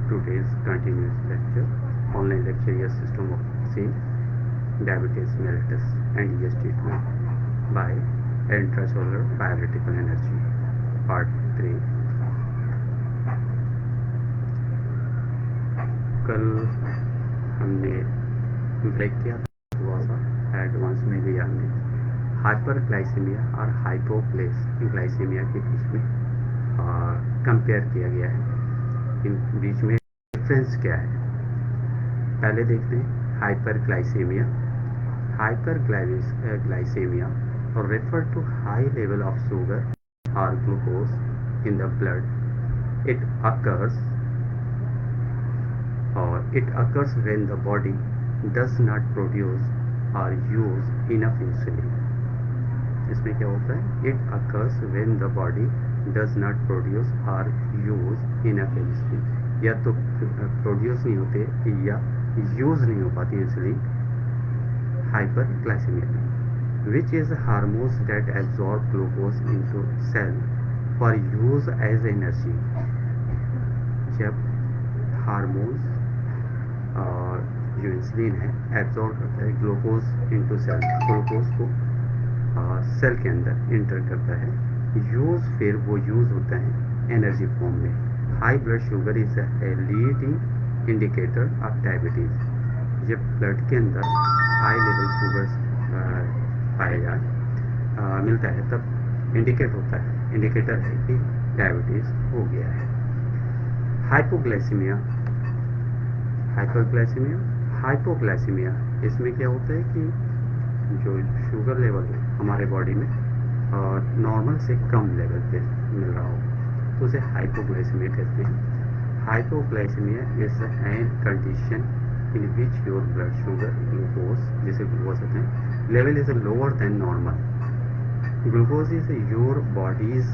today's continuous lecture, online lecture year system of same diabetes mellitus and years treatment by intracellular bioelectrical energy part 3। कल हमने break किया थोड़ा सा advance में भी हमने हाइपर ग्लाइसीमिया और हाइपोग्लाइसीमिया के बीच में कंपेयर किया गया है। इन बीच में डिफरेंस क्या है पहले देखते हैं। Hyperglycemia refer to high level of sugar or glucose in the blood. It occurs when the body does not produce or use enough insulin. इसमें क्या होता है? It occurs when the body does not produce or use enough insulin. या तो produce नहीं होते या use नहीं हो पाती इंसुलिन हाइपरग्लाइसेमिया में, which is hormones that absorb glucose into cell for use as energy. जब हार्मोन्स जो इंसुलिन है एब्जॉर्ब करता है ग्लूकोज इनटू सेल, ग्लूकोज को सेल के अंदर इंटर करता है, फिर वो यूज होता है एनर्जी फॉर्म में। High blood sugar is a leading indicator of diabetes. जब ब्लड के अंदर हाई लेवल शुगर पाया जाए मिलता है तब इंडिकेटर है कि डायबिटीज हो गया है। हाइपोग्लाइसीमिया, हाइपोग्लाइसीमिया इसमें क्या होता है कि जो शुगर लेवल है हमारे बॉडी में नॉर्मल से कम लेवल पे मिल रहा हो तो उसे हाइपोग्लाइसीमिया कहते हैं। Hypoglycaemia is an condition in which your blood sugar glucose, जिसे ग्लूकोज कहते हैं, level is lower than normal. Glucose is your bodies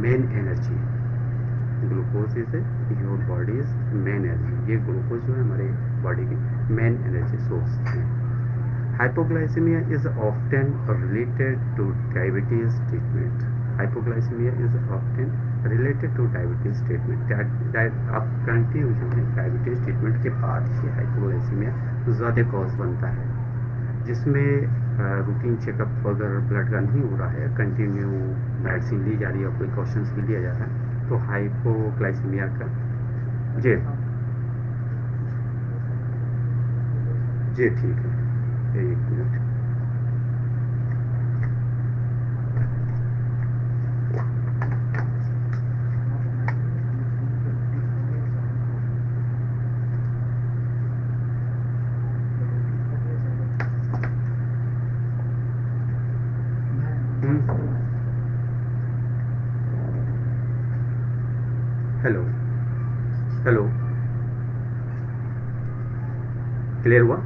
main energy. Glucose is your bodies main energy. ये ग्लूकोज जो है हमारे बॉडी की मेन एनर्जी सोर्स है। Hypoglycaemia is often related two diabetes treatment. Hypoglycaemia is often related two diabetes treatment. अब continue जो है diabetes treatment के बाद ये हाइपोग्लाइसीमिया ज़्यादा कॉज बनता है, जिसमें रूटीन चेकअप अगर ब्लड का नहीं हो रहा है, कंटिन्यू मेडिसिन ली जा रही है और प्रिकॉशंस भी लिया जा रहा है तो हाइपोग्लाइसीमिया का जी ठीक है, एक मिनट। हेलो हेलो, क्लियर हुआ?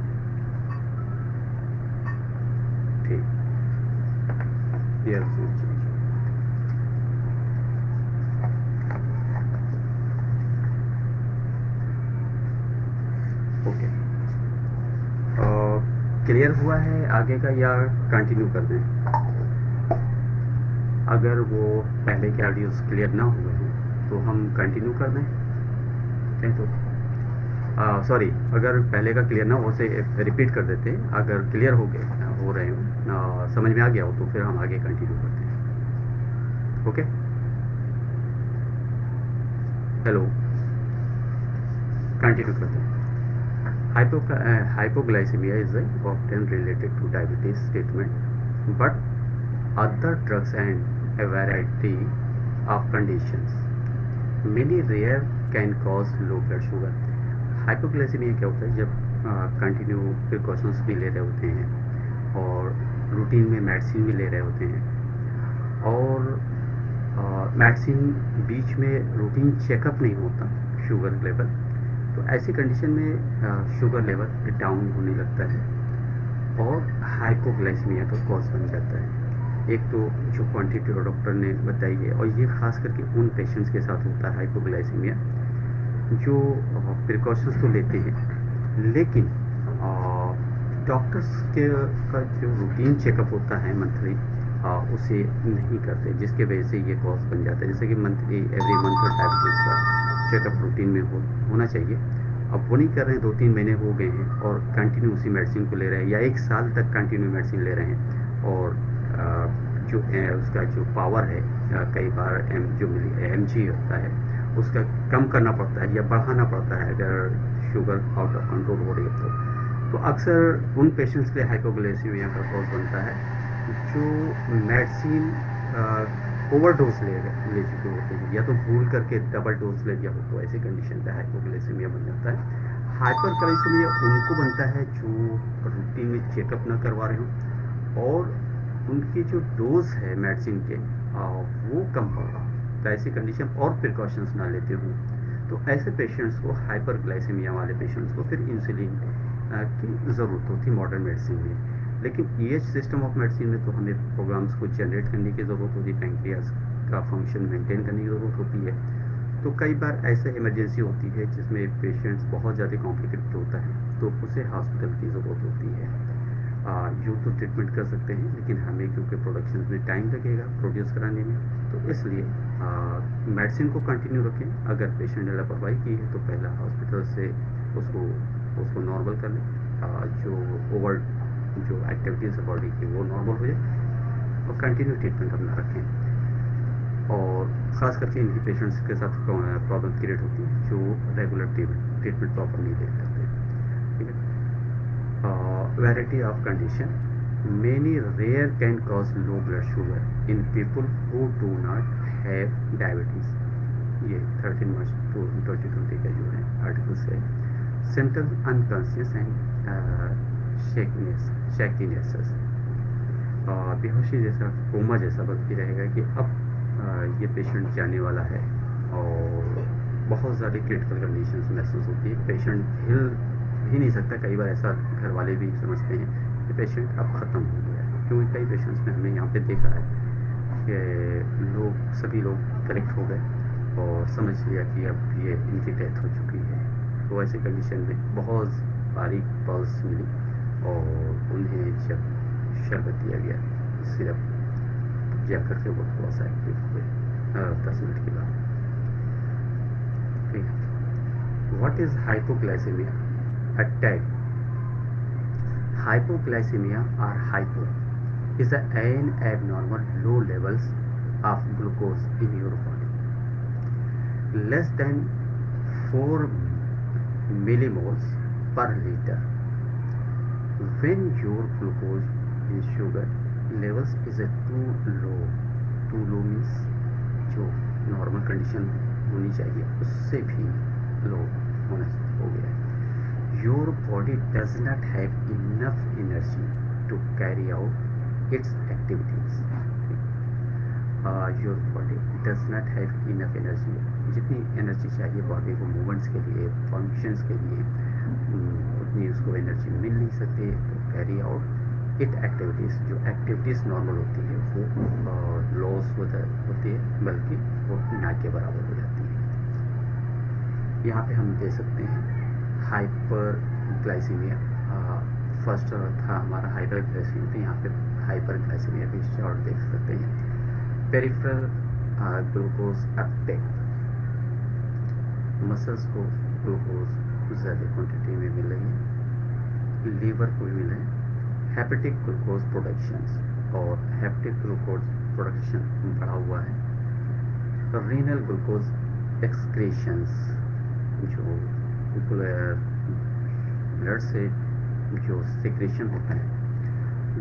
ठीक, यस ओके। क्लियर हुआ है आगे का या कंटिन्यू कर दें? अगर वो पहले के ऑडियोज क्लियर ना हुए हैं तो हम कंटिन्यू कर दें, चाहे तो सॉरी, अगर पहले का क्लियर ना हो उसे रिपीट कर देते। अगर क्लियर हो रहे हो, समझ में आ गया हो तो फिर हम आगे कंटिन्यू करते हैं। ओके, हेलो, कंटिन्यू करते हैं। Hypoglycaemia is often related two diabetes treatment but other drugs and a variety of conditions many rare can cause low blood sugar. Hypoglycaemia क्या होता है? जब कंटिन्यू प्रिकॉशंस भी ले रहे होते हैं और रूटीन में मेडिसिन भी ले रहे होते हैं और मेडिसिन बीच में रूटीन चेकअप नहीं होता शुगर लेवल, तो ऐसी कंडीशन में शुगर लेवल डाउन होने लगता है और हाइपोग्लाइसीमिया का कॉज बन जाता है। एक तो जो क्वांटिटी डॉक्टर ने बताई है, और ये खास करके उन पेशेंट्स के साथ होता है हाइपोग्लाइसीमिया जो प्रिकॉशंस तो लेते हैं लेकिन डॉक्टर्स के का जो रूटीन चेकअप होता है मंथली उसे नहीं करते, जिसके वजह से ये कॉज बन जाता है। जैसे कि मंथली एवरी मंथ डायबिटीज का चेकअप रूटीन में होना चाहिए। अब वो नहीं कर रहे हैं, 2-3 महीने हो गए हैं और कंटिन्यू उसी मेडिसिन को ले रहे हैं, या 1 साल तक कंटिन्यू मेडिसिन ले रहे हैं, और जो उसका जो पावर है, कई बार जो mg होता है उसका कम करना पड़ता है या बढ़ाना पड़ता है अगर शुगर आउट ऑफ कंट्रोल हो रही है तो अक्सर उन पेशेंट्स के लिए हाइपोग्लाइसीमिया का कॉज बनता है जो मेडिसिन ओवरडोज ले चुके होते हैं, या तो भूल करके डबल डोज ले लिया हो, तो ऐसी कंडीशन पे हाइपोग्लाइसीमिया बन जाता है। हाइपरग्लाइसीमिया उनको बनता है जो रूटीन में चेकअप ना करवा रहे हो और उनकी जो डोज है मेडिसिन के वो कम पड़ रहा, तो ऐसी कंडीशन और प्रिकॉशंस ना लेते हो तो ऐसे पेशेंट्स को, हाइपरग्लाइसीमिया वाले पेशेंट्स को फिर इंसुलिन की ज़रूरत होती है मॉडर्न मेडिसिन में। लेकिन EH सिस्टम ऑफ मेडिसिन में तो हमें प्रोग्राम्स को जनरेट करने की ज़रूरत होती है, पैंक्रियाज का फंक्शन मेंटेन करने की ज़रूरत होती है। तो कई बार ऐसे इमरजेंसी होती है जिसमें पेशेंट्स बहुत ज़्यादा कॉम्प्लिकेटेड होता है तो उसे हॉस्पिटल की ज़रूरत होती है। यूँ तो ट्रीटमेंट कर सकते हैं, लेकिन हमें क्योंकि प्रोडक्शन में टाइम लगेगा प्रोड्यूस कराने में, तो इसलिए मेडिसिन को कंटिन्यू रखें। अगर पेशेंट ने लापरवाही की है तो पहला हॉस्पिटल से उसको नॉर्मल कर लें, जो एक्टिविटीज़ है बॉडी की वो नॉर्मल हो जाए और कंटिन्यू ट्रीटमेंट अपना रखें। और ख़ास करके इन्हीं पेशेंट्स के साथ प्रॉब्लम क्रिएट होती है जो रेगुलर ट्रीटमेंट प्रॉपर नहीं ले पाते, ठीक है। Variety of condition, many rare can cause low blood sugar in people who do not have diabetes। ये 13 मार्च 2020 का जो है आर्टिकल है। सिम्टम्स अनकॉन्शियस एंड शेकीनेस, बेहोशी जैसा, कोमा जैसा बल्कि रहेगा कि अब ये पेशेंट जाने वाला है, और बहुत ज़्यादा क्रिटिकल कंडीशन महसूस होती है। पेशेंट हिल ही नहीं सकता, कई बार ऐसा घर वाले भी समझते हैं कि पेशेंट अब ख़त्म हो गया है, क्योंकि कई पेशेंट्स में हमने यहाँ पे देखा है कि सभी लोग करेक्ट हो गए और समझ लिया कि अब ये इनकी डेथ हो चुकी है। तो ऐसी कंडीशन में बहुत बारीक पल्स मिली और उन्हें जब शरबत दिया गया, सिरप दिया करके वो थोड़ा सा एक्टिव हुए 10 मिनट के बाद। What is hypoglycemia? Attack. Hypoglycemia or hypo is an abnormal low levels of glucose in your body, less than 4 millimoles per liter. When your glucose in sugar levels is too low means जो normal condition होनी चाहिए उससे भी लो होना हो गया है। Your body does not have enough energy to carry out its activities. Your body does not have enough energy. जितनी एनर्जी चाहिए बॉडी को मूवमेंट्स के लिए, फंक्शंस के लिए, उतनी उसको एनर्जी मिल नहीं सकती तो कैरी आउट इट एक्टिविटीज़, जो एक्टिविटीज़ नॉर्मल होती है वो लॉस होती है, बल्कि वो ना के बराबर हो जाती है। यहाँ पे हम दे सकते हैं हाइपरग्लाइसीमिया, फर्स्ट था हमारा हाइपरग्लाइसीमिया, तो यहाँ पे हाइपरग्लाइसीमिया भी शॉर्ट देख सकते हैं। पेरिफेरल ग्लूकोज अपटेक, मसल्स को ग्लूकोज ज़्यादा क्वांटिटी में मिल रही है, लीवर को भी मिल रहे हैं। हेपेटिक ग्लूकोज प्रोडक्शंस, और हेपेटिक ग्लूकोज प्रोडक्शन बढ़ा हुआ है। रीनल ग्लूकोज एक्सक्रीशंस, जो ब्लड से जो सिक्रेशन होता है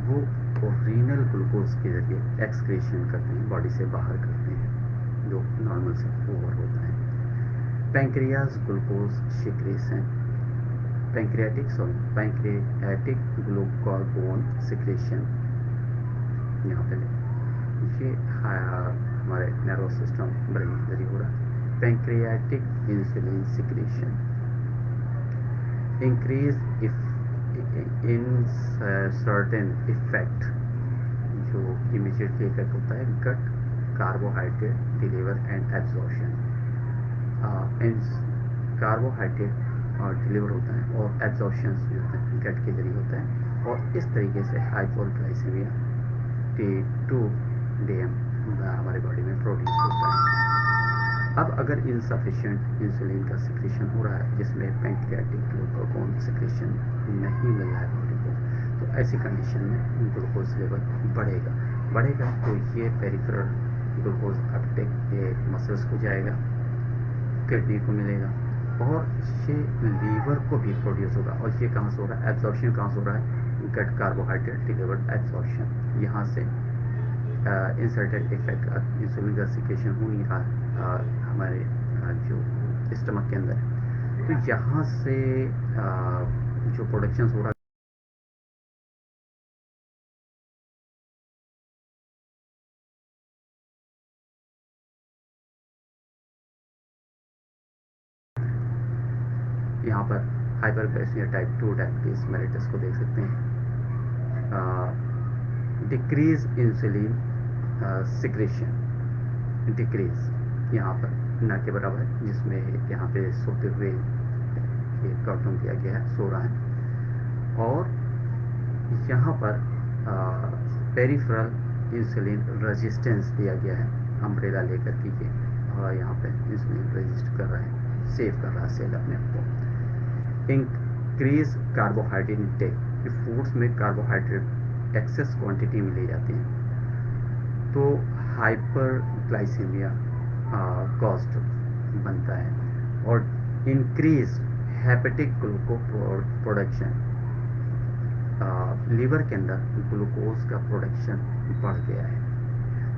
वो रीनल ग्लूकोज के जरिए एक्सक्रीशन करते हैं, बॉडी से बाहर करते हैं, जो नॉर्मल से ओवर होता है। Pancreas glucose secretion, pancreatic glucagon secretion, यहाँ पे ये हमारे नर्वस सिस्टम ब्रेन के जरिए हो रहा है। Pancreatic insulin secretion, increase in certain effect, जो immediately effect होता है gut carbohydrate deliver and absorption, carbohydrate deliver होता है और एब्जॉर्प्शन जो होता है गट के जरिए होता है, और इस तरीके से हाइपोग्लाइसीमिया T2 DM हमारे बॉडी में प्रोड्यूस होता है। अब अगर इनसफिशिएंट इंसुलिन का सिक्रेशन हो रहा है, जिसमें पैंक्रियाटिक ग्लूकागोन सिक्रेशन नहीं मिल रहा है बॉडी को, तो ऐसी कंडीशन में ग्लूकोज लेवल बढ़ेगा तो ये पेरिफेरल ग्लूकोज अपटेक के मसल्स को जाएगा, किडनी को मिलेगा, और ये लीवर को भी प्रोड्यूस होगा। और ये कहाँ से हो रहा है, एब्जॉर्प्शन कहाँ से हो रहा है, गट कार्बोहाइड्रेट डिलीवर्ड एब्जॉर्प्शन, यहाँ से इंसर्टेड इफेक्ट इंसुलिन का सिक्रेशन हो नहीं रहा हमारे जो स्टमक के अंदर, तो यहाँ से जो प्रोडक्शन हो रहा है यहाँ पर हाइपरग्लाइसीमिया टाइप 2 डायबिटीज मेलिटस को देख सकते हैं। डिक्रीज इंसुलिन सिक्रेशन, डिक्रीज यहाँ पर न के बराबर है, जिसमें यहाँ पे सोते हुए ये कार्टून किया गया है, सो रहा है। और यहाँ पर पेरिफेरल इंसुलिन रेजिस्टेंस दिया गया है, अम्ब्रेला लेकर के ये यहाँ पे इंसुलिन रेजिस्ट कर रहा है, सेव कर रहा है सेल अपने आप को। इंक्रीज कार्बोहाइड्रेट इंटेक, फूड्स में कार्बोहाइड्रेट एक्सेस क्वांटिटी में ले जाते हैं तो हाइपरग्लाइसीमिया कॉस्ट बनता है। और इंक्रीज हेपेटिक ग्लूको प्रोडक्शन, लीवर के अंदर ग्लूकोज का प्रोडक्शन बढ़ गया है,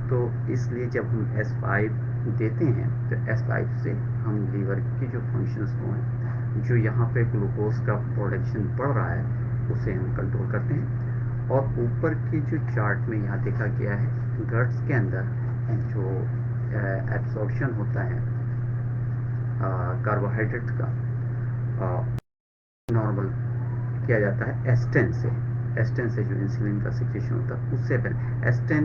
तो इसलिए जब हम S5 देते हैं तो S5 से हम लीवर के जो फंक्शंस को हैं, जो यहाँ पे ग्लूकोज का प्रोडक्शन बढ़ रहा है, उसे हम कंट्रोल करते हैं। और ऊपर के जो चार्ट में यहाँ देखा गया है, गट्स के अंदर जो एब्जॉर्प्शन होता है कार्बोहाइड्रेट का, नॉर्मल किया जाता है एस्टेन से जो इंसुलिन का सिक्रेशन होता है उससे पहले। एस्टेन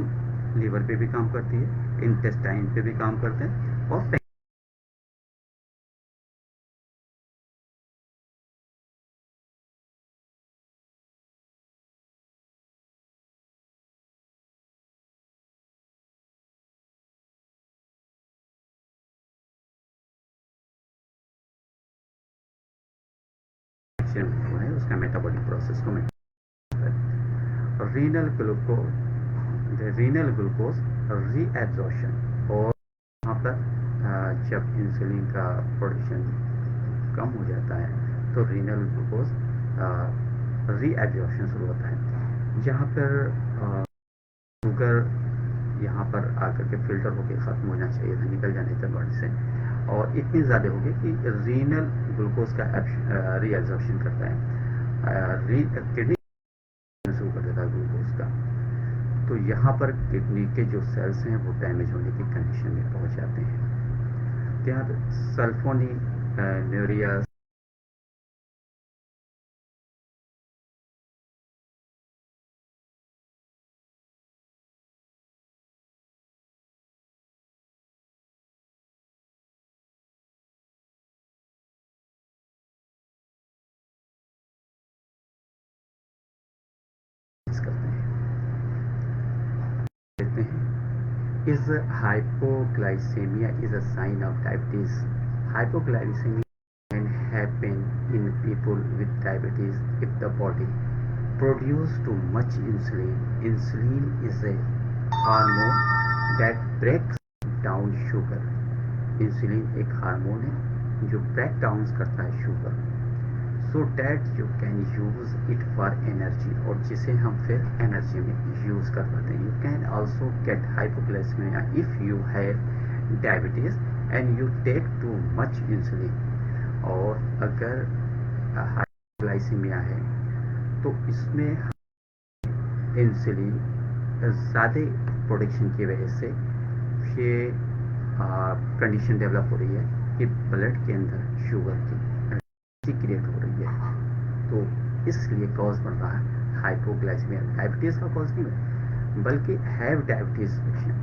लीवर पे भी काम करती है, इंटेस्टाइन पे भी काम करते हैं, और जो है उसका मेटाबॉलिक प्रोसेस को रीनल ग्लूकोज रीएब्जॉर्प्शन। और यहाँ पर जब इंसुलिन का प्रोडक्शन कम हो जाता है तो रीनल ग्लूकोज रीएब्जॉर्प्शन शुरू होता है, जहाँ पर शुगर यहाँ पर आकर के फिल्टर होकर ख़त्म होना चाहिए था, निकल जाने था बॉडी से, और इतनी ज़्यादा हो गई कि रीनल ग्लूकोज का रीएब्जॉर्प्शन करता है, किडनी शुरू कर देता है ग्लूकोज का। तो यहाँ पर किडनी के जो सेल्स हैं वो डैमेज होने की कंडीशन में पहुँच जाते हैं। तो यहाँ पर सल्फोनिलूरिया करते हैं। Is hypoglycemia is a sign of diabetes? Hypoglycemia can happen in people with diabetes if the body produces too much insulin. Insulin is a hormone that breaks down sugar. Insulin एक हार्मोन है जो break down करता है sugar, so that you can use it for energy, और जिसे हम फिर energy में यूज कर पाते हैं। You can also get hypoglycemia if you have diabetes and you take too much insulin. और अगर हाइपोग्लाइसेमिया है तो इसमें इंसुलिन ज़्यादा प्रोडक्शन की वजह से ये कंडीशन डेवलप हो रही है कि ब्लड के अंदर शुगर की क्रिएट हो रही है, तो इसलिए कॉज बन रहा है हाइपोग्लाइसेमिया। डायबिटीज़ का कॉज नहीं है, बल्कि have diabetes patient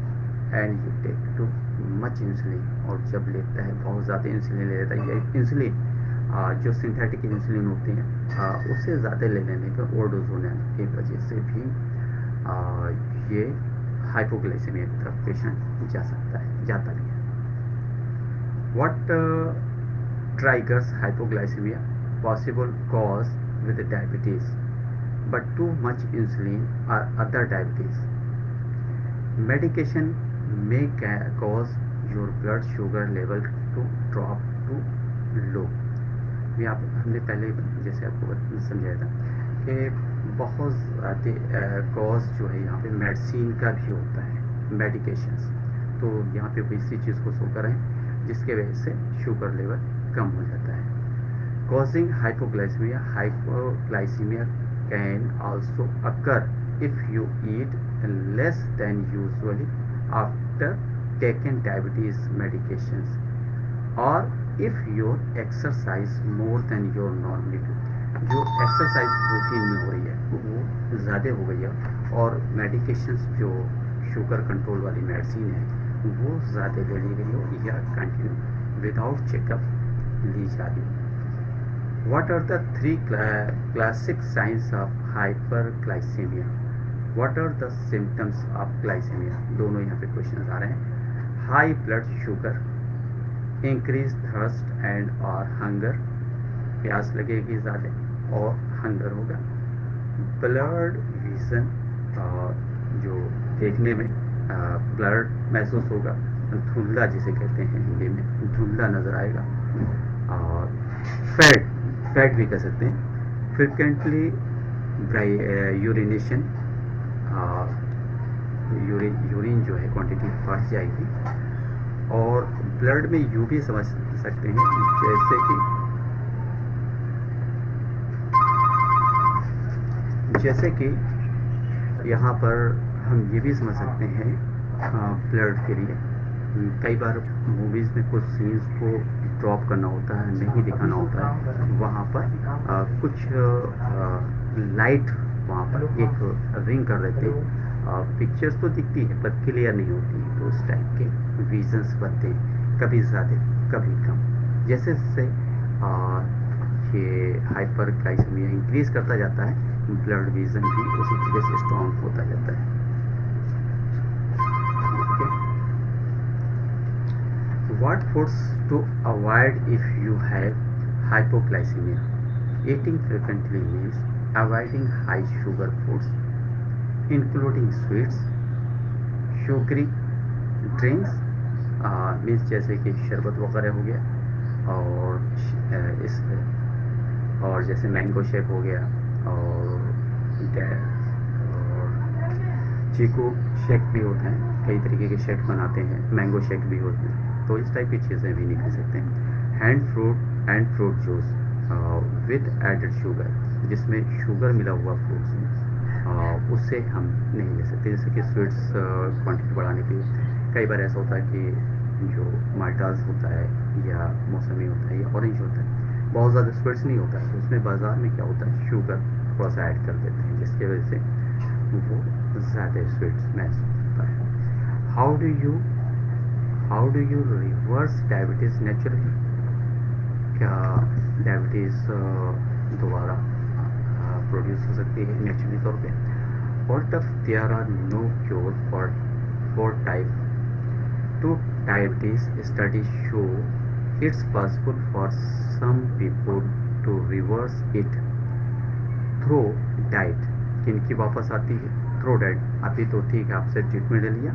and you take too much insulin, और जब लेता है बहुत ज़्यादा इंसुलिन ले लेता है, ये इंसुलिन जो सिंथेटिक इंसुलिन होते हैं उससे ज़्यादा ले लेने का ओवरडोज होने की वजह से भी ये हाइपोग्लाइसेमिया की तरफ पेशेंट जाता भी है। What triggers hypoglycemia? Possible cause with diabetes, but too much insulin or other diabetes. Medication may cause your blood sugar level to drop to low. ये आप हमने पहले जैसे आपको समझाया था कि बहुत ज़्यादा कॉज जो है यहाँ पे मेडिसिन का भी होता है, मेडिकेशंस। तो यहाँ पे इसी चीज़ को शो करें जिसके वजह से शुगर लेवल कम हो जाता है। Causing hypoglycaemia, hypoglycaemia can also occur if you eat less than usually after taking diabetes medications or if you exercise more than your normally do। जो एक्सरसाइज रूटीन में हो रही है वो ज़्यादा हो गई है और मेडिकेशंस जो शुगर कंट्रोल वाली मेडिसिन है वो ज़्यादा ले ली गई हो या कंटिन्यू विदाउट चेकअप ली जा रही हो। What are the three classic signs of hyperglycemia? What are the symptoms of glycemia? दोनों यहाँ पे क्वेश्चन आ रहे हैं। High blood sugar, increase thirst and और हंगर, प्यास लगेगी ज़्यादा और हंगर होगा। ब्लड विजन, जो देखने में ब्लड महसूस होगा, धुंधला जिसे कहते हैं हिंदी में, धुंधला नज़र आएगा। और फैट भी कह सकते हैं। फ्रिक्वेंटली यूरिनेशन, यूरिन जो है क्वांटिटी बढ़ जाएगी। और ब्लड में यू भी समझ सकते हैं जैसे कि यहाँ पर हम ये भी समझ सकते हैं ब्लड के लिए कई बार मूवीज़ में कुछ सीन्स को ड्रॉप करना होता है, नहीं दिखाना होता है, वहाँ पर कुछ लाइट वहाँ पर एक रिंग कर देते हैं। पिक्चर्स तो दिखती है पर क्लियर नहीं होती, तो उस टाइप के विजन्स बनते हैं, कभी ज़्यादा कभी कम। जैसे जैसे ये हाइपरग्लाइसेमिया इंक्रीज करता जाता है, ब्लड विजन भी उसी तरीके से स्ट्रॉन्ग होता जाता है। What foods to avoid if you have hypoglycemia? Eating frequently means avoiding high sugar foods, including sweets, sugary drinks, means जैसे कि शरबत वगैरह हो गया, और जैसे मैंगो शेक हो गया, और चीकू शेक भी होते हैं, कई तरीके के शेक बनाते हैं, मैंगो शेक भी होते हैं, तो इस टाइप की चीज़ें भी नहीं पी सकते हैं। And fruit juice with added sugar, जिसमें शुगर मिला हुआ फ्रूट्स में, उससे हम नहीं ले सकते। जैसे कि स्वीट्स क्वांटिटी बढ़ाने के लिए कई बार ऐसा होता है कि जो माल्टास होता है या मौसमी होता है या ऑरेंज होता है, बहुत ज़्यादा स्वीट्स नहीं होता है, तो उसमें बाज़ार में क्या होता है, शुगर थोड़ा सा ऐड कर देते हैं, जिसकी वजह से वो ज़्यादा स्वीट्स महसूस होता है। How do you reverse diabetes naturally? क्या डायबिटीज़ दोबारा प्रोड्यूस हो सकती है नेचुरली तौर पे? और तब there are no cure for type 2 diabetes. Studies show it's possible for some people to reverse it through diet। किनकी वापस आती है थ्रू डाइट आती, तो ठीक है, आपसे ट्रीटमेंट ले लिया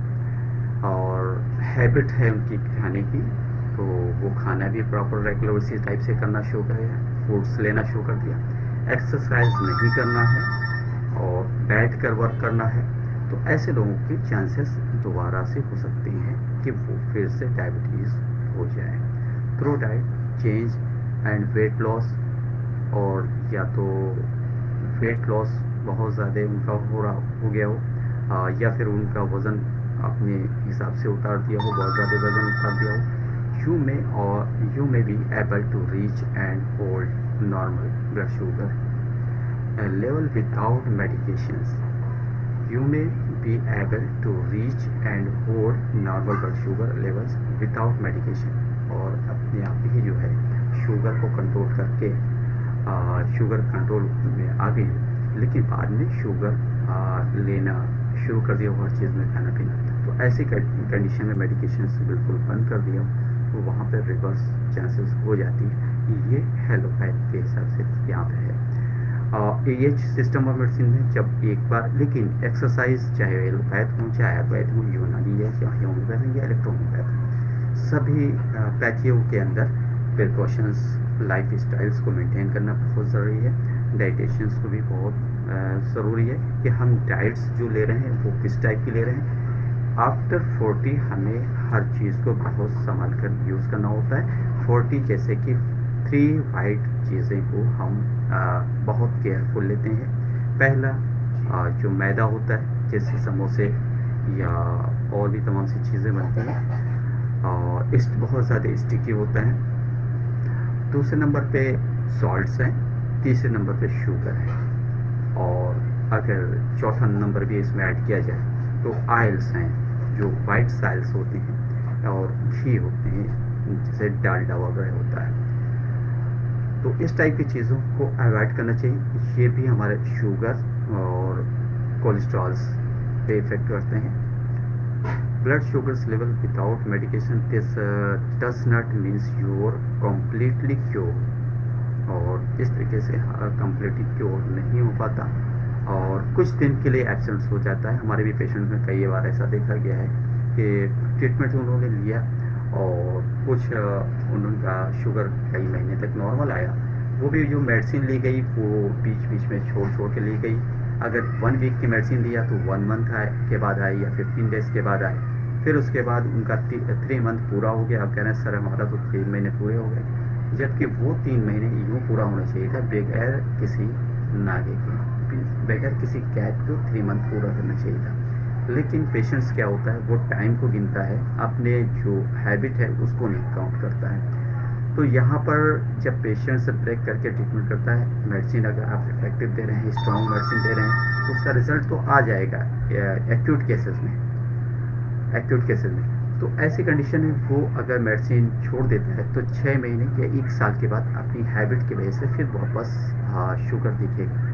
और हैबिट है उनकी खाने की, तो वो खाना भी प्रॉपर रेगुलर उसी टाइप से करना शुरू करेगा, फूड्स लेना शुरू कर दिया, एक्सरसाइज नहीं करना है और बैठ कर वर्क करना है, तो ऐसे लोगों के चांसेस दोबारा से हो सकते हैं कि वो फिर से डायबिटीज़ हो जाए। Through diet change and weight loss, और या तो वेट लॉस बहुत ज़्यादा उनका हो गया हो, या फिर उनका वज़न अपने हिसाब से उतार दिया हो, बहुत ज़्यादा वज़न उतार दिया हो, you may be able to reach and hold normal blood sugar level without medications। You may be able to reach and hold normal blood sugar levels without medication, और अपने आप ही जो है शुगर को कंट्रोल करके शुगर कंट्रोल में आ गई, लेकिन बाद में शुगर लेना शुरू कर दिया हर चीज़ में, खाना पीना, तो ऐसी कंडीशन में मेडिकेशन बिल्कुल बंद कर दिया, तो वहाँ पे रिवर्स चांसेस हो जाती है। ये हेलोपैथ के हिसाब से यहाँ पे है। ये सिस्टम ऑफ मेडिसिन में जब एक बार, लेकिन एक्सरसाइज चाहे एलोपैथ हो, चाहे आयुर्वेद हो, यूनानी है, चाहे होम्योपैथ या इलेक्ट्रोहोम्योपैथ, सभी पैथियों के अंदर प्रिकॉशंस, लाइफ स्टाइल्स को मेंटेन करना बहुत ज़रूरी है। डाइटेशंस को भी बहुत ज़रूरी है कि हम डाइट्स जो ले रहे हैं वो किस टाइप की ले रहे हैं। आफ्टर 40 हमें हर चीज़ को बहुत संभाल कर यूज़ करना होता है। 40 जैसे कि 3 वाइट चीज़ें को हम बहुत केयरफुल लेते हैं। पहला जो मैदा होता है, जैसे समोसे या और भी तमाम सी चीज़ें बनती हैं, और बहुत ज़्यादा स्टिकी होता है। दूसरे नंबर पे सॉल्ट्स हैं, तीसरे नंबर पे शुगर है, और अगर चौथा नंबर भी इसमें ऐड किया जाए तो आयल्स हैं, जो वाइट साइल्स होते हैं, और घी होते हैं, जैसे डालडा वगैरह होता है। तो इस टाइप की चीज़ों को अवॉइड करना चाहिए। ये भी हमारे शुगर और कोलेस्ट्रॉल्स पे इफेक्ट करते हैं। Blood sugars level without medication this does not means you are completely cure, और इस तरीके से कम्प्लीटली क्योर नहीं हो पाता और कुछ दिन के लिए एब्सेंस हो जाता है। हमारे भी पेशेंट में कई बार ऐसा देखा गया है कि ट्रीटमेंट उन्होंने लिया और कुछ उनका शुगर कई महीने तक नॉर्मल आया, वो भी जो मेडिसिन ली गई वो बीच बीच में छोड़ छोड़ के ली गई। अगर 1 वीक की मेडिसिन दिया तो 1 मंथ के बाद आई या 15 डेज के बाद आए, फिर उसके बाद उनका 3 मंथ पूरा हो गया। अब कह रहे हैं सर हमारा तो 3 महीने पूरे हो गए, जबकि वो 3 महीने यूँ पूरा होना चाहिए था बगैर किसी नागे के, बगैर किसी गैप को 3 मंथ पूरा करना चाहिए था। लेकिन पेशेंट्स क्या होता है, वो टाइम को गिनता है, अपने जो हैबिट है उसको नहीं काउंट करता है। तो यहाँ पर जब पेशेंट से ब्रेक करके ट्रीटमेंट करता है, मेडिसिन अगर आप इफेक्टिव दे रहे हैं, स्ट्रॉन्ग मेडिसिन दे रहे हैं, तो उसका रिजल्ट तो आ जाएगा एक्यूट केसेस में। एक्यूट केसेस में तो ऐसी कंडीशन में वो अगर मेडिसिन छोड़ देता है तो 6 महीने या 1 साल के बाद अपनी हैबिट की वजह से फिर वापस शुगर दिखेगा।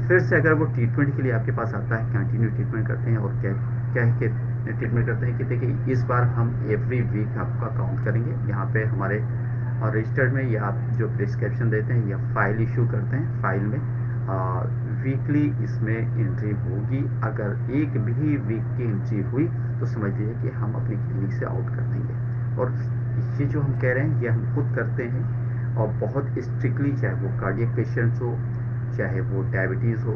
फिर से अगर वो ट्रीटमेंट के लिए आपके पास आता है, कंटिन्यू ट्रीटमेंट करते हैं, और क्या क्या है कि ट्रीटमेंट करते हैं कि देखिए इस बार हम एवरी वीक आपका काउंट करेंगे, यहाँ पे हमारे रजिस्टर्ड में, या आप जो प्रिस्क्रिप्शन देते हैं या फाइल इशू करते हैं, फाइल में वीकली इसमें एंट्री होगी। अगर एक भी वीक की एंट्री हुई तो समझ लीजिए कि हम अपनी क्लिनिक से आउट कर देंगे। और ये जो हम कह रहे हैं ये हम खुद करते हैं, और बहुत स्ट्रिक्टली, चाहे वो कार्डियक पेशेंट्स हो, चाहे वो डायबिटीज़ हो,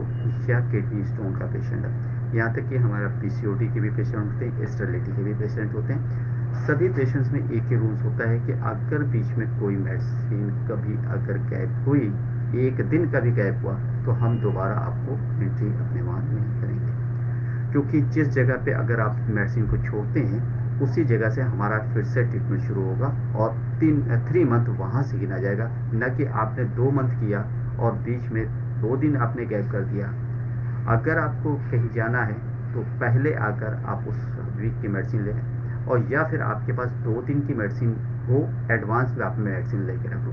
या किडनी स्टोन का पेशेंट है, यहाँ तक कि हमारा पीसीओडी के भी पेशेंट होते हैं, स्टेरिलिटी के भी पेशेंट होते हैं। सभी पेशेंट्स में एक ही रूल्स होता है कि अगर बीच में कोई मेडिसिन कभी अगर गैप हुई, एक दिन का भी गैप हुआ, तो हम दोबारा आपको एंट्री अपने वहाँ नहीं करेंगे। क्योंकि जिस जगह पे अगर आप मेडिसिन को छोड़ते हैं उसी जगह से हमारा फिर से ट्रीटमेंट शुरू होगा, और 3 मंथ वहाँ से गिना जाएगा, न कि आपने 2 मंथ किया और बीच में 2 दिन आपने गैप कर दिया। अगर आपको कहीं जाना है तो पहले आकर आप उस वीक की मेडिसिन लें, और या फिर आपके पास 2 दिन की मेडिसिन हो, एडवांस में आप मेडिसिन लेके रखो।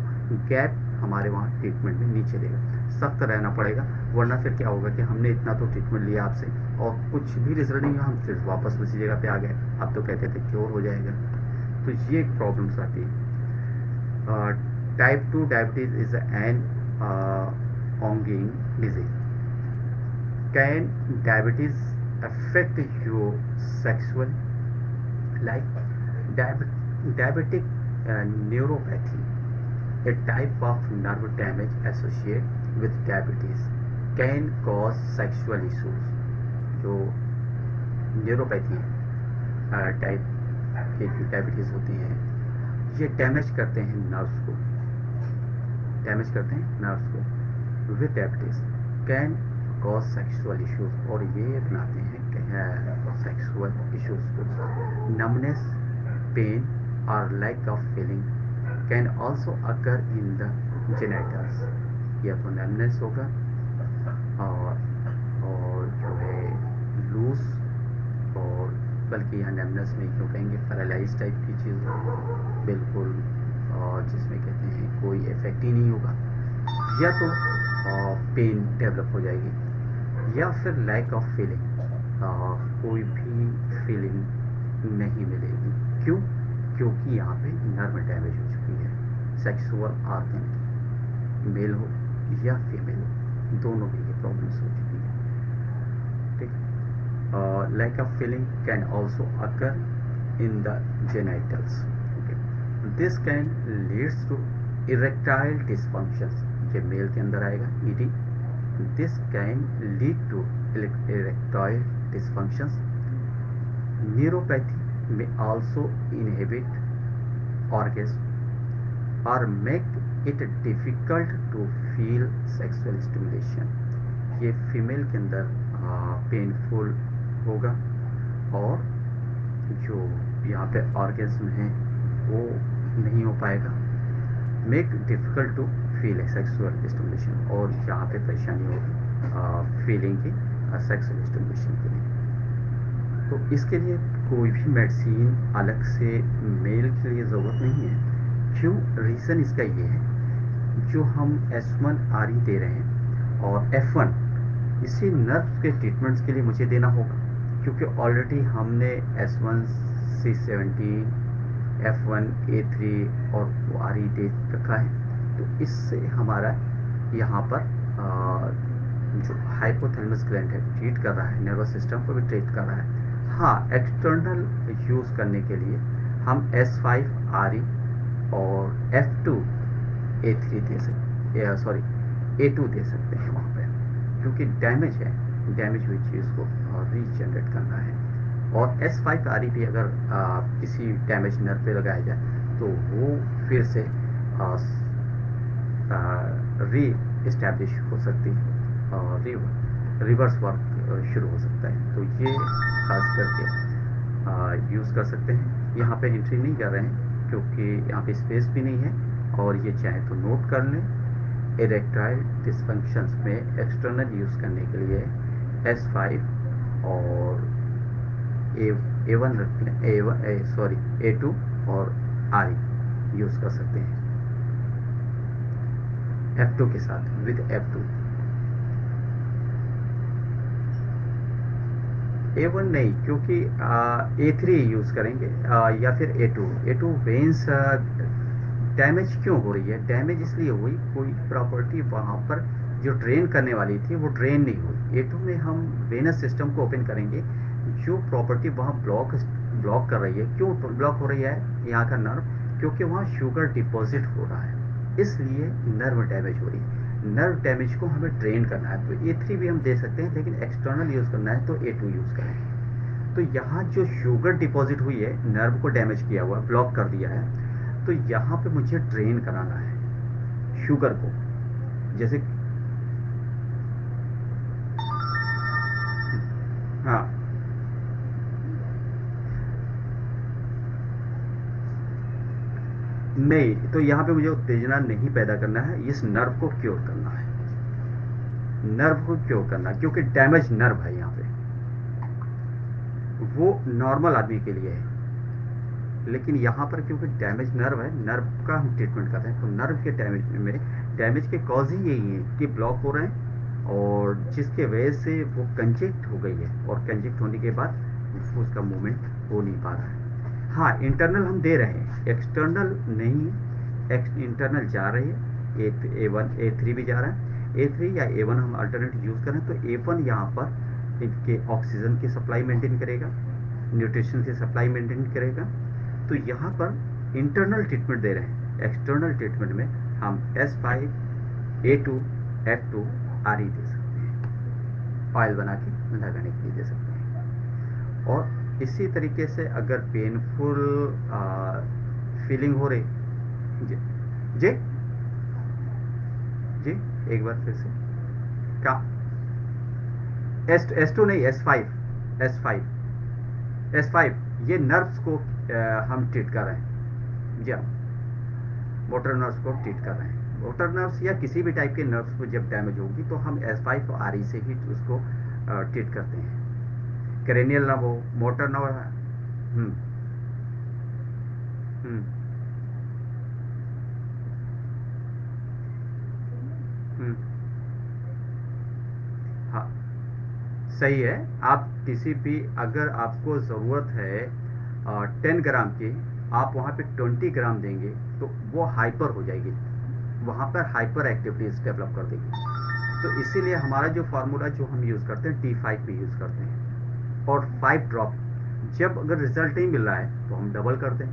गैप हमारे वहाँ ट्रीटमेंट में नहीं चलेगा, सख्त रहना पड़ेगा, वरना फिर क्या होगा कि हमने इतना तो ट्रीटमेंट लिया आपसे और कुछ भी रिजल्ट नहीं हुआ, हम फिर वापस उसी जगह पे आ गए। आप तो कहते थे क्योर हो जाएगा। तो ये प्रॉब्लम्स आती है। Type 2 diabetes is an ongoing disease. Can diabetes affect your sexual life? Diabetic neuropathy, a type of nerve damage associated with diabetes, can cause sexual issues. जो न्यूरोपैथी टाइप की डायबिटीज़ होती है, ये डैमेज करते हैं nerves को, damage करते हैं नर्व्स को with diabetes, can cause sexual issues, और ये बनाते हैं सेक्सुअल इश्यूज को। नमनेस, पेन और lack of feeling can also occur in the genitals. या तो नमनेस होगा, और जो है लूज, और बल्कि यहाँ नमनेस में क्यों कहेंगे, पैरालाइज टाइप की चीज़ बिल्कुल, और जिसमें कहते हैं कोई इफेक्ट ही नहीं होगा, या तो पेन डेवलप हो जाएगी, या फिर लैक ऑफ फीलिंग, कोई भी फीलिंग नहीं मिलेगी। क्यों? क्योंकि यहाँ पे नर्व डैमेज हो चुकी है सेक्सुअल ऑर्गन की, मेल हो या फीमेल हो, दोनों में ये प्रॉब्लम्स हो चुकी है। ठीक, lack of feeling can also occur in the genitals. Okay, this can leads to erectile dysfunctions, ये मेल के अंदर आएगा ed. This can lead to erectile dysfunctions. Neuropathy may also inhibit orgasm or make it difficult to feel sexual stimulation. ये female के अंदर painful होगा और जो यहाँ पे ऑर्गेज्म है वो नहीं हो पाएगा। Make difficult to feel sexual stimulation, और यहाँ पे परेशानी होगी फीलिंग की सेक्सुअल स्टिमुलेशन के लिए। तो इसके लिए कोई भी मेडिसिन अलग से मेल के लिए ज़रूरत नहीं है। क्यों? रीज़न इसका ये है, जो हम S1 RE दे रहे हैं और F1 इसी नर्व के ट्रीटमेंट्स के लिए मुझे देना होगा, क्योंकि ऑलरेडी हमने S1 C17 F1 A3 और RE दे रखा है। तो इससे हमारा यहाँ पर जो हाइपोथैलेमस ग्लैंड है ट्रीट कर रहा है, नर्वस सिस्टम को भी ट्रीट कर रहा है। हाँ, एक्सटर्नल यूज़ करने के लिए हम S5 RE और F2 A3 दे सकते, सॉरी A2 दे सकते हैं वहाँ पे, क्योंकि डैमेज है, डैमेज हुई चीज़ को रीजनरेट करना है। और S5 RE भी अगर किसी डैमेज नर्व पे लगाया जाए तो वो फिर से री इस्टेब्लिश हो सकती है और रिवर्स वर्क शुरू हो सकता है। तो ये खास करके यूज़ कर सकते हैं। यहाँ पे एंट्री नहीं कर रहे हैं क्योंकि यहाँ पे स्पेस भी नहीं है, और ये चाहे तो नोट कर लें। इरेक्टाइल डिस्फंक्शंस में एक्सटर्नल यूज़ करने के लिए S5 और A1 A2 और RE यूज़ कर सकते हैं F2 के साथ, विद F2। A1 नहीं, क्योंकि A3 यूज़ करेंगे या फिर A2 वेन्स डैमेज क्यों हो रही है? डैमेज इसलिए हुई, कोई प्रॉपर्टी वहाँ पर जो ड्रेन करने वाली थी वो ड्रेन नहीं हुई। A2 में हम वेनस सिस्टम को ओपन करेंगे, जो प्रॉपर्टी वहाँ ब्लॉक कर रही है। क्यों ब्लॉक हो रही है यहाँ का नर्व? क्योंकि वहाँ शुगर डिपॉजिट हो रहा है, इसलिए नर्व डैमेज हो रही है। नर्व डैमेज को हमें ड्रेन करना है तो A3 भी हम दे सकते हैं, लेकिन एक्सटर्नल यूज़ करना है तो A2 यूज़ करें। तो यहाँ जो शुगर डिपॉजिट हुई है, नर्व को डैमेज किया हुआ, ब्लॉक कर दिया है, तो यहाँ पे मुझे ड्रेन कराना है शुगर को। जैसे हाँ, नहीं, तो यहाँ पे मुझे उत्तेजना नहीं पैदा करना है, इस नर्व को क्योर करना है, नर्व को क्योर करना है, क्योंकि डैमेज नर्व है यहाँ पे। वो नॉर्मल आदमी के लिए है, लेकिन यहाँ पर क्योंकि डैमेज नर्व है, नर्व का हम ट्रीटमेंट कर रहे हैं, तो नर्व के डैमेज के कॉज ही यही है कि ब्लॉक हो रहे हैं, और जिसके वजह से वो कंजेक्ट हो गई है, और कंजेक्ट होने के बाद उसका मूवमेंट हो नहीं पा रहा है। हाँ, इंटरनल हम दे रहे हैं, एक्सटर्नल नहीं, इंटरनल जा रही है। A1 A3 भी जा रहा है, A3 या A1 हम अल्टरनेट यूज़ करें तो A1 यहाँ पर इनके ऑक्सीजन की सप्लाई मेंटेन करेगा, न्यूट्रिशन की सप्लाई मेंटेन करेगा। तो यहाँ पर इंटरनल ट्रीटमेंट दे रहे हैं, एक्सटर्नल ट्रीटमेंट में हम S5 A2 F2 RE दे सकते हैं, ऑयल बना के लगाने के लिए दे सकते हैं। और इसी तरीके से अगर पेनफुल फीलिंग हो रही, जी जी जी, एक बार फिर से क्या? S2 नहीं, S5 ये नर्व्स को हम ट्रीट कर रहे हैं जी हाँ, मोटर नर्व्स को ट्रीट कर रहे हैं। मोटर नर्व्स या किसी भी टाइप के नर्व्स को जब डैमेज होगी तो हम S5 और RE से ही उसको ट्रीट करते हैं। क्रेनियल नर्व हो, मोटर नर्व। हम्म हम्म हम्म, हाँ, सही है। आप किसी भी, अगर आपको ज़रूरत है 10 ग्राम की, आप वहाँ पे 20 ग्राम देंगे तो वो हाइपर हो जाएगी, वहाँ पर हाइपर एक्टिविटीज डेवलप कर देगी। तो इसीलिए हमारा जो फार्मूला जो हम यूज़ करते हैं T5 पे यूज़ करते हैं। और 5 ड्रॉप, जब अगर रिजल्ट नहीं मिल रहा है तो हम डबल कर दें।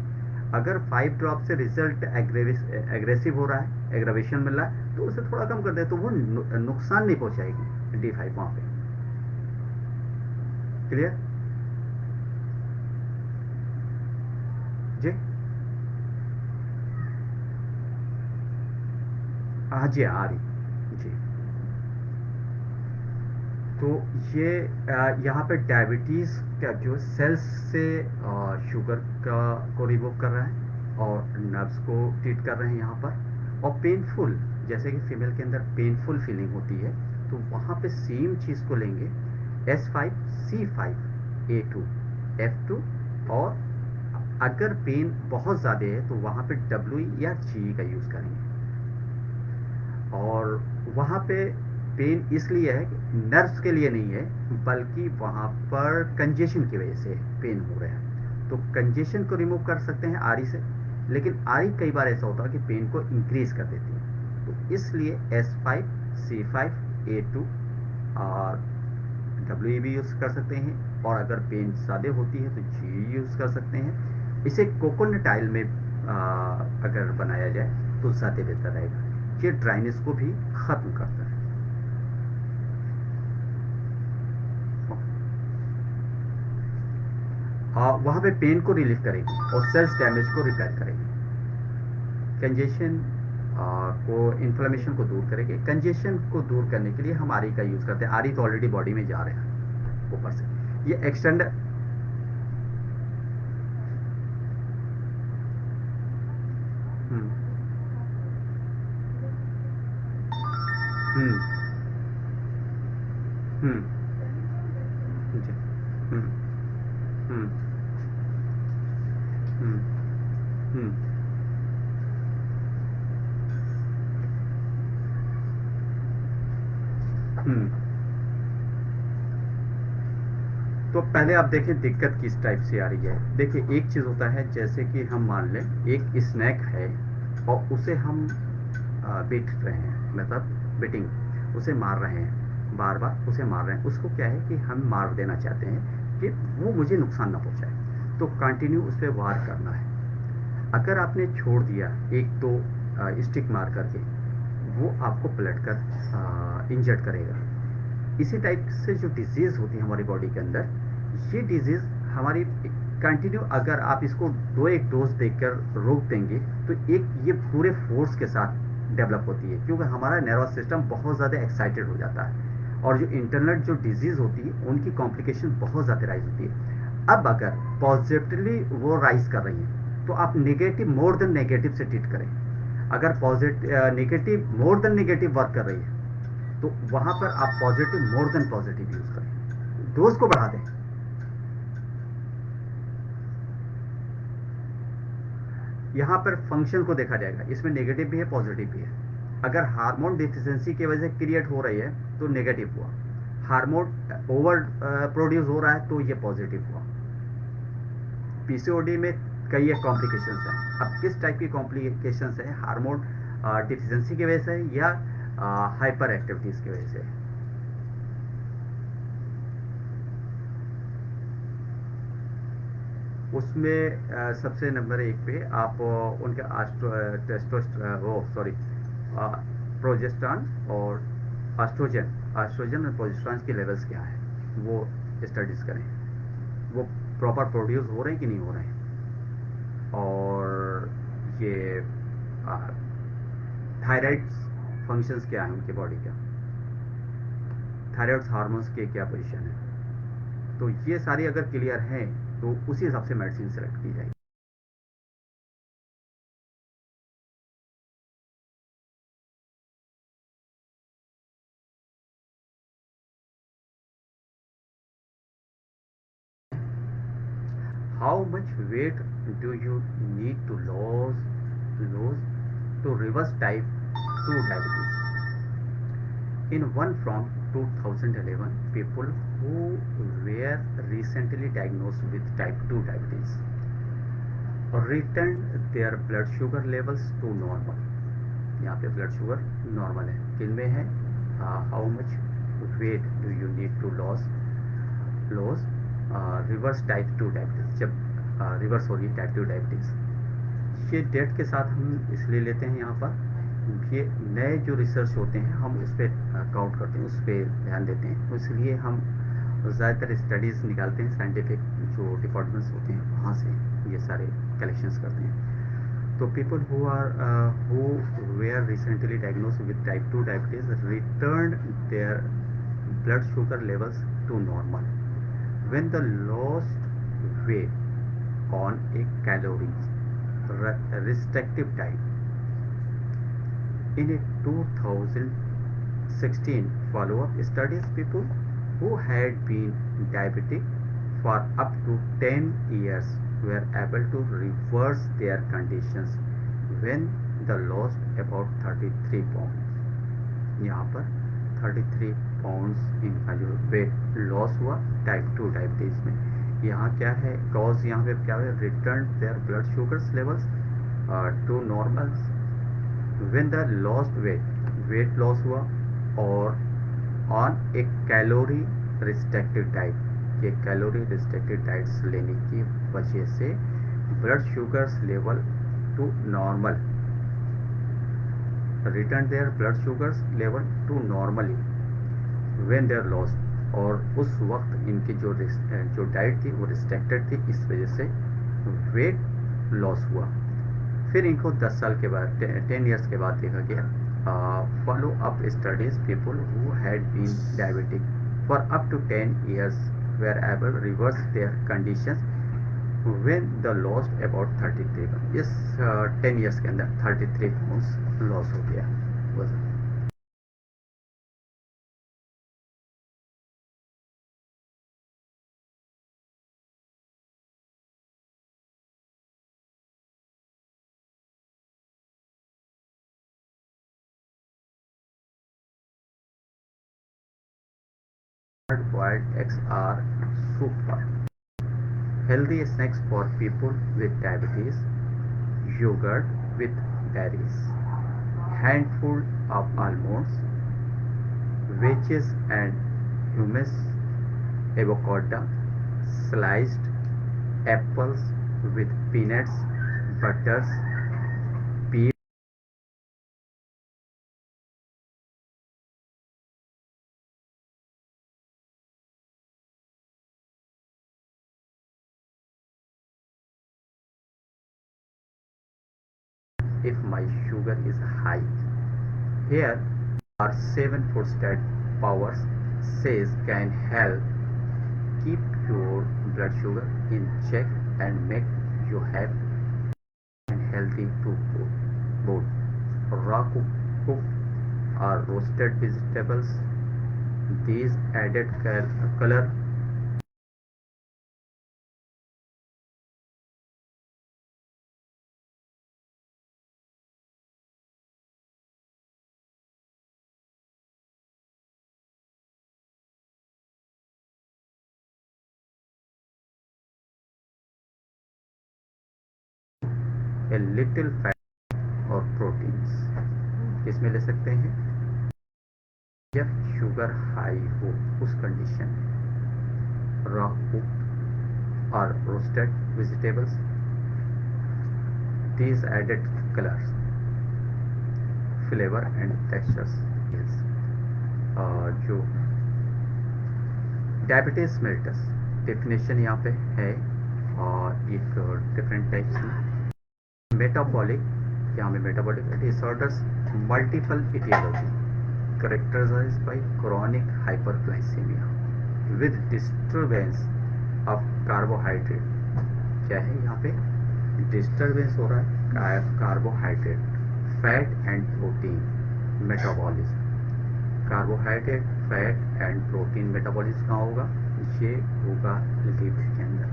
अगर 5 ड्रॉप से रिजल्ट एग्रेसिव हो रहा है, एग्रावेशन मिल रहा है, तो उसे थोड़ा कम कर दें, तो वो नुकसान नहीं पहुंचाएगी D5 वहाँ पे। क्लियर जी? हाँ जी, आ रही जी। तो ये यहाँ पे डायबिटीज़ का जो सेल्स से शुगर का को रिमूव कर रहा है और नर्व्स को ट्रीट कर रहे हैं यहाँ पर। और पेनफुल, जैसे कि फीमेल के अंदर पेनफुल फीलिंग होती है, तो वहाँ पे सेम चीज़ को लेंगे, S5 C5 A2 F2। और अगर पेन बहुत ज़्यादा है तो वहाँ पे WE या GE का यूज़ करेंगे। और वहाँ पे पेन इसलिए है, नर्व्स के लिए नहीं है, बल्कि वहाँ पर कंजेशन की वजह से पेन हो रहा है। तो कंजेशन को रिमूव कर सकते हैं आरी से, लेकिन आरी कई बार ऐसा होता है कि पेन को इंक्रीज कर देती है। तो इसलिए S5 C5 A2 और WE भी यूज़ कर सकते हैं। और अगर पेन ज़्यादा होती है तो GE यूज़ कर सकते हैं। इसे कोकोनट ऑयल में अगर बनाया जाए तो ज़्यादा बेहतर रहेगा। ये ड्राइनेस को भी खत्म करता है। वहाँ पे पेन को रिलीफ करेगी और सेल्स डैमेज को रिपेयर करेगी। कंजेशन को, इन्फ्लेमेशन को दूर करेगी। कंजेशन को दूर करने के लिए हम आरी का यूज़ करते हैं। आरी तो ऑलरेडी बॉडी में जा रहे हैं ऊपर से, ये एक्सटेंड। हम्म हम्म हम्म जी, हम्म हम्म हम्म हम्म हम्म। तो पहले आप देखें दिक्कत किस टाइप से आ रही है। देखिए, एक चीज़ होता है, जैसे कि हम मान लें एक स्नैक है और उसे हम बीट रहे हैं, मतलब बीटिंग, उसे मार रहे हैं, बार बार उसे मार रहे हैं। उसको क्या है कि हम मार देना चाहते हैं कि वो मुझे नुकसान ना पहुंचाए, तो कंटिन्यू उस पर वार करना है। अगर आपने छोड़ दिया एक दो स्टिक मार करके, वो आपको पलट कर इंजर्ड करेगा। इसी टाइप से जो डिजीज़ होती है हमारी बॉडी के अंदर, ये डिजीज़ हमारी कंटिन्यू, अगर आप इसको दो एक डोज देकर रोक देंगे तो एक ये पूरे फोर्स के साथ डेवलप होती है, क्योंकि हमारा नर्वस सिस्टम बहुत ज़्यादा एक्साइटेड हो जाता है। और जो इंटरनल जो डिजीज़ होती है उनकी कॉम्प्लिकेशन बहुत ज़्यादा राइज होती है। अब अगर पॉजिटिवली वो राइज कर रही है तो आप नेगेटिव मोर देन नेगेटिव से ट्रीट करें। अगर positive negative more than negative work कर रही है तो वहां पर आप positive more than positive use करें, डोज को बढ़ा दें। यहां पर फंक्शन को देखा जाएगा, इसमें नेगेटिव भी है पॉजिटिव भी है। अगर हार्मोन डिफिशिएंसी की वजह से क्रिएट हो रही है तो नेगेटिव हुआ, हार्मोन ओवर प्रोड्यूस हो रहा है तो ये पॉजिटिव हुआ। पीसीओडी में कई एक कॉम्प्लिकेशंस हैं। अब किस टाइप की कॉम्प्लिकेशंस है, हार्मोन डिफिशिएंसी की वजह से या हाइपर एक्टिविटीज की वजह से। उसमें सबसे नंबर एक पे आप उनके टेस्टोस्ट वो सॉरी प्रोजेस्टेरॉन और एस्ट्रोजन, एस्ट्रोजन और प्रोजेस्टेरॉन के लेवल्स क्या है वो स्टडीज करें, वो प्रॉपर प्रोड्यूस हो रहे हैं कि नहीं हो रहे हैं। और ये थायराइड फंक्शंस क्या हैं उनके बॉडी का, थायराइड हार्मोन्स के क्या पोजीशन है। तो ये सारी अगर क्लियर है तो उसी हिसाब से मेडिसिन सेलेक्ट की जाएगी। How much weight do you need to lose to reverse type 2 diabetes? In one from 2011, people who were recently diagnosed with type 2 diabetes, return their blood sugar levels to normal. यहाँ पे blood sugar normal है, किन में है, how much weight do you need to loss reverse type 2 diabetes, जब reverse होगी type 2 diabetes. ये date के साथ हम इसलिए लेते हैं यहाँ पर, ये नए जो रिसर्च होते हैं हम उस पर काउंट करते हैं, उस पर ध्यान देते हैं, तो इसलिए हम ज़्यादातर स्टडीज़ निकालते हैं, साइंटिफिक जो डिपार्टमेंट्स होते हैं वहाँ से ये सारे कलेक्शंस करते हैं। तो people who were recently diagnosed with type 2 diabetes returned their blood sugar levels to normal when the lost weight on a calories restrictive diet. In a 2016 follow-up studies, people who had been diabetic for up to 10 years were able to reverse their conditions when they lost about 33 pounds. यहाँ पर 33 pounds इनका जो weight loss हुआ type 2 diabetes में। यहाँ क्या है cause, यहाँ पे क्या है, return their blood sugars levels to normal when the lost weight loss हुआ, और ऑन एक कैलोरी रिस्ट्रिक्टेड डाइट, ये कैलोरी रिस्ट्रिक्टेड डाइट्स लेने की वजह से blood sugars level to normal, return their blood sugars level to normally when they are lost, और उस वक्त इनकी जो डाइट थी वो रिस्ट्रिक्टेड थी, इस वजह से वेट लॉस हुआ। फिर इनको 10 साल के बाद 10 ईयर्स के बाद देखा गया, follow up studies people who had been diabetic for up to 10 years were able reverse their conditions when the lost about 33। इस 10 ईयर्स के अंदर 33 पाउंड्स लॉस हो गया वजन। Boiled eggs are super healthy snacks for people with diabetes. Yogurt with berries, handful of almonds, veggies and hummus, avocado, sliced apples with peanuts, butters, peas. If my sugar is high, here are 7 foods that Powers says can help keep your blood sugar in check and make you happy and healthy too. Both raw cooked or roasted vegetables, these added color a little fat और proteins इसमें ले सकते हैं जब sugar high हो उस condition में। Raw cooked और roasted vegetables, these added colors, flavor and textures। जो डायबिटीज मेल्टस डेफिनेशन यहाँ पे है, और एक डिफरेंट टाइप्स में मेटाबॉलिक, यहाँ में metabolic disorders, multiple etiology characterized by chronic hyperglycemia with disturbance of carbohydrate। क्या है यहाँ पे डिस्टर्बेंस हो रहा है carbohydrate, fat and protein metabolism. Carbohydrate, fat and protein metabolism कहाँ होगा, ये होगा लीवर के अंदर।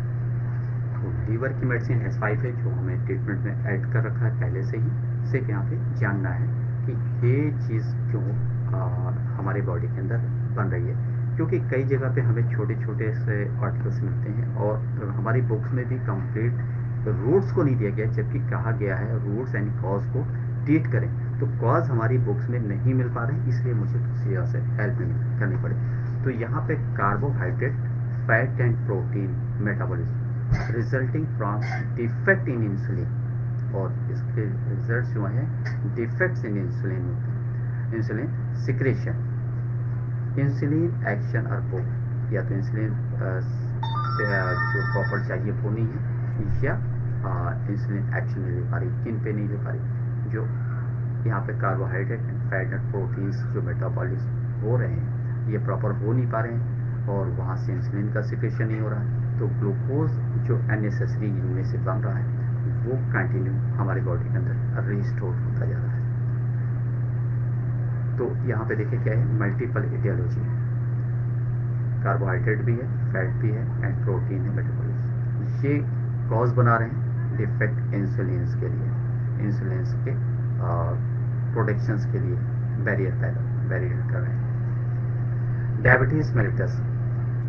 तो लीवर की मेडिसिन S5 है जो हमें ट्रीटमेंट में ऐड कर रखा है पहले से ही। सिर्फ यहाँ पे जानना है कि ये चीज़ क्यों हमारे बॉडी के अंदर बन रही है, क्योंकि कई जगह पे हमें छोटे छोटे से आर्टिकल्स मिलते हैं और हमारी बुक्स में भी कंप्लीट रूट्स को नहीं दिया गया, जबकि कहा गया है रूट्स एंड कॉज को ट्रीट करें। तो कॉज हमारी बुक्स में नहीं मिल पा रहे हैं, इसलिए मुझे किसी और से हेल्प करनी पड़े। तो यहाँ पे carbohydrate, fat and protein metabolism resulting from defect in insulin, और इसके रिजल्ट जो है डिफेक्ट्स इन इंसुलिन होते हैं। इंसुलिन सिक्रेशन, इंसुलिन एक्शन और वो, या तो इंसुलिन जो प्रॉपर चाहिए वो नहीं है, या इंसुलिन एक्शन नहीं ले पा रही, किन पे नहीं ले पा रही, जो यहाँ पे carbohydrate and fat and proteins जो मेटाबॉलिज्म हो रहे हैं ये प्रॉपर हो नहीं पा रहे हैं, और वहाँ से इंसुलिन का सिक्रेशन नहीं हो रहा है, तो ग्लूकोज जो अननेसेसरी इनमें से बन रहा है वो कंटिन्यू हमारी बॉडी के अंदर रिस्टोर होता जा रहा है। तो यहाँ पे देखिए क्या है, मल्टीपल एटियोलॉजी है, कार्बोहाइड्रेट भी है, फैट भी है एंड प्रोटीन है, मेटाबॉलिज्म, ये कॉज बना रहे हैं डिफेक्ट इंसुलिन के लिए, इंसुलिन के प्रोटेक्शंस के लिए बैरियर कर रहे हैं। Diabetes mellitus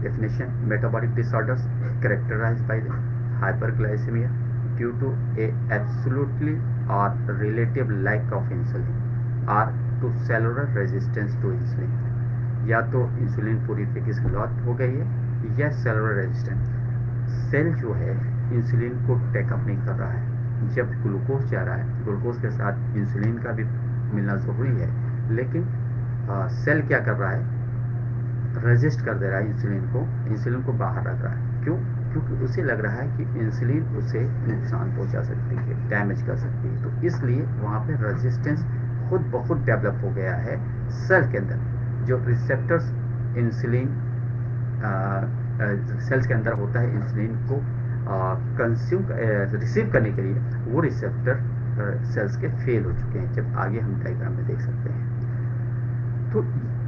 definition, metabolic disorders characterized by the hyperglycemia due to a absolutely or relative lack of insulin or to cellular resistance to insulin, या तो इंसुलिन पूरी तरीके से लॉक हो गई है या सेलुलर रेजिस्टेंस, सेल जो है इंसुलिन को टेकअप नहीं कर रहा है। जब ग्लूकोज जा रहा है, ग्लूकोज के साथ इंसुलिन का भी मिलना जरूरी है, लेकिन सेल क्या कर रहा है, रेजिस्ट कर दे रहा है इंसुलिन को बाहर रख रहा है। क्यों? क्योंकि उसे लग रहा है कि इंसुलिन उसे नुकसान पहुंचा सकती है, डैमेज कर सकती है, तो इसलिए वहाँ पे रेजिस्टेंस खुद ब खुद डेवलप हो गया है सेल के अंदर। जो रिसेप्टर्स इंसुलिन सेल्स के अंदर होता है इंसुलिन को कंज्यूम रिसीव करने के लिए, वो रिसेप्टर सेल्स के फेल हो चुके हैं, जब आगे हम डायग्राम में देख सकते हैं। तो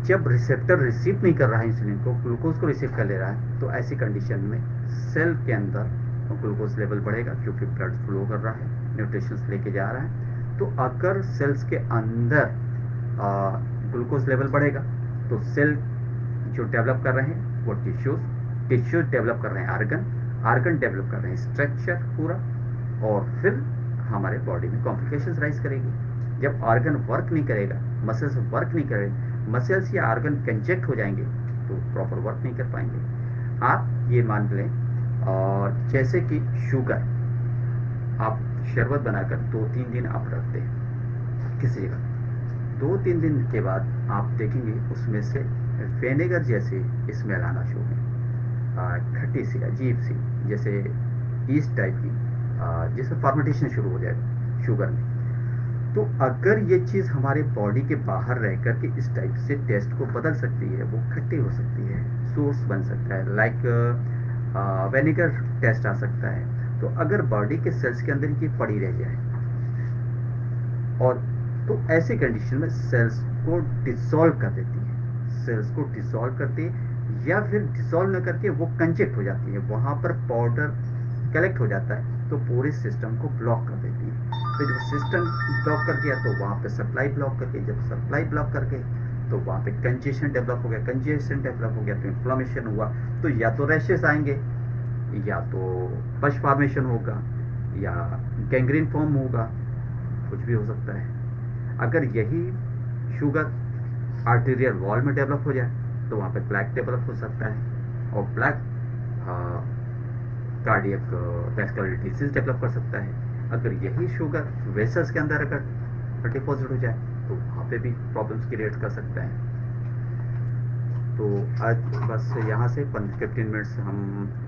जब रिसेप्टर रिसीव नहीं कर रहा है इंसुलिन को, ग्लूकोज को रिसीव कर ले रहा है, तो ऐसी कंडीशन में सेल के अंदर ग्लूकोज लेवल बढ़ेगा, क्योंकि ब्लड फ्लो कर रहा है, न्यूट्रिशंस लेके जा रहा है। तो अगर सेल्स के अंदर ग्लूकोज लेवल बढ़ेगा, तो सेल जो डेवलप कर रहे हैं वो टिश्यूज डेवलप कर रहे हैं, आर्गन डेवलप कर रहे हैं, स्ट्रक्चर पूरा, और फिर हमारे बॉडी में कॉम्प्लिकेशंस राइज करेगी। जब ऑर्गन वर्क नहीं करेगा, मसल्स वर्क नहीं करेंगे, मसल्स या ऑर्गन कंजेक्ट हो जाएंगे, तो प्रॉपर वर्क नहीं कर पाएंगे। आप ये मान लें, और जैसे कि शुगर, आप शरबत बनाकर 2-3 दिन आप रखते हैं किसी जगह, 2-3 दिन के बाद आप देखेंगे उसमें से विनेगर जैसे स्मेल आना शुरू है, खट्टी सी, अजीब सी, जैसे ईस्ट टाइप की, जिसमें फॉर्मेटेशन शुरू हो जाएगा शुगर में। तो अगर ये चीज़ हमारे बॉडी के बाहर रह कर के इस टाइप से टेस्ट को बदल सकती है, वो खट्टी हो सकती है, सोर्स बन सकता है, लाइक विनेगर टेस्ट आ सकता है। तो अगर बॉडी के सेल्स के अंदर ये पड़ी रह जाए, और तो ऐसी कंडीशन में सेल्स को डिसॉल्व कर देती है, सेल्स को डिसॉल्व करती है, या फिर डिसॉल्व न करके वो कंजेक्ट हो जाती है, वहाँ पर पाउडर कलेक्ट हो जाता है, तो पूरे सिस्टम को ब्लॉक कर देती है। तो जब सिस्टम ब्लॉक कर दिया, तो वहाँ पे सप्लाई ब्लॉक करके, जब सप्लाई ब्लॉक करके, तो वहाँ पे कंजेशन डेवलप हो गया, कंजेशन डेवलप हो गया तो इन्फ्लामेशन हुआ, तो या तो रैशेस आएंगे, या तो पश फॉर्मेशन होगा, या गैंग्रीन फॉर्म होगा, कुछ भी हो सकता है। अगर यही शुगर आर्टेरियल वॉल में डेवलप हो जाए, तो वहाँ पे प्लैक डेवलप हो सकता है, और plaque cardiac vascular disease develop कर सकता है। अगर यही शुगर वेसल्स के अंदर अगर डिपॉजिट हो जाए, तो वहाँ पे भी प्रॉब्लम्स क्रिएट कर सकता है। तो आज बस यहाँ से 15 मिनट्स हम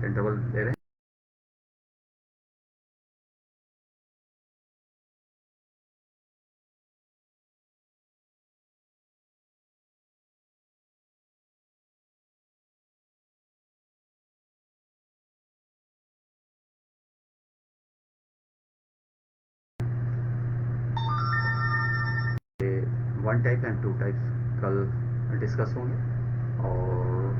इंटरवल ले रहे हैं। One type and two types कल डिस्कस होंगे, और